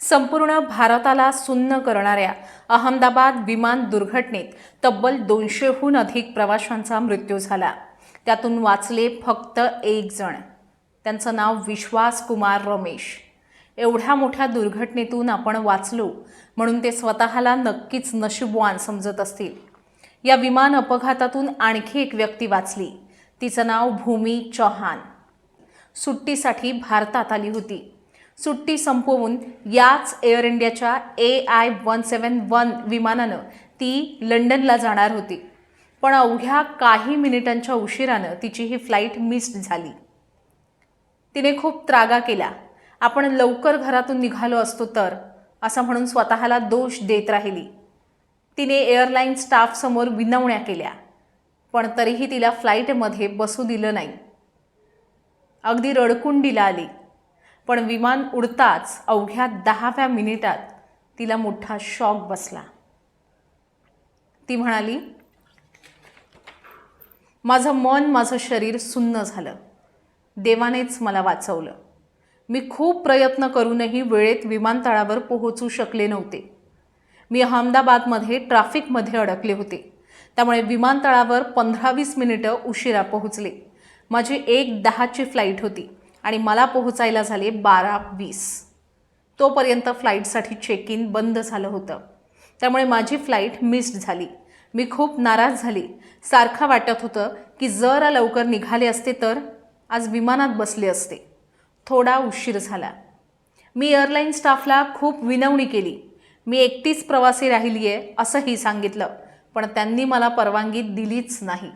संपूर्ण भारताला सुन्न करणाऱ्या अहमदाबाद विमान दुर्घटनेत तब्बल 200हून अधिक प्रवाशांचा मृत्यू झाला। त्यातून वाचले फक्त एक जण। त्यांचं नाव विश्वास कुमार रमेश। एवढ्या मोठ्या दुर्घटनेतून आपण वाचलो म्हणून ते स्वतःला नक्कीच नशीबवान समजत असतील। या विमान अपघातातून आणखी एक व्यक्ती वाचली। तिचं नाव भूमी चौहान। सुट्टीसाठी भारतात आली होती। सुट्टी संपवून याच एअर इंडियाच्या AI-171 विमानानं ती लंडनला जाणार होती। पण अवघ्या काही मिनिटांच्या उशिरानं तिची ही फ्लाईट मिस्ड झाली। तिने खूप त्रागा केला। आपण लवकर घरातून निघालो असतो तर असं म्हणून स्वतःला दोष देत राहिली। तिने एअरलाईन स्टाफ समोर विनवण्या केल्या, पण तरीही तिला फ्लाईटमध्ये बसू दिलं नाही। अगदी रडकुंडीला आली। पण विमान उडताच अवघ्या 10व्या मिनिटात तिला मोठा शॉक बसला। ती म्हणाली, माझं मन, माझं शरीर सुन्न झालं। देवानेच मला वाचवलं। मी खूप प्रयत्न करूनही वेळेत विमानतळावर पोहोचू शकले नव्हते। मी अहमदाबादमध्ये ट्रॅफिकमध्ये अडकले होते, त्यामुळे विमानतळावर 15-20 मिनिटं उशिरा पोहोचले। माझी 1:10ची फ्लाईट होती आणि मला पोहोचायला झाले 12:20। तोपर्यंत फ्लाईटसाठी चेक इन बंद झालं होतं, त्यामुळे माझी फ्लाईट मिस्ड झाली। मी खूप नाराज झाली। सारखं वाटत होतं की जरा लवकर निघाले असते तर आज विमानात बसले असते। थोडा उशीर झाला। मी एअरलाईन स्टाफला खूप विनवणी केली। मी एकटीच प्रवासी राहिली आहे असंही सांगितलं, पण त्यांनी मला परवानगी दिलीच नाही।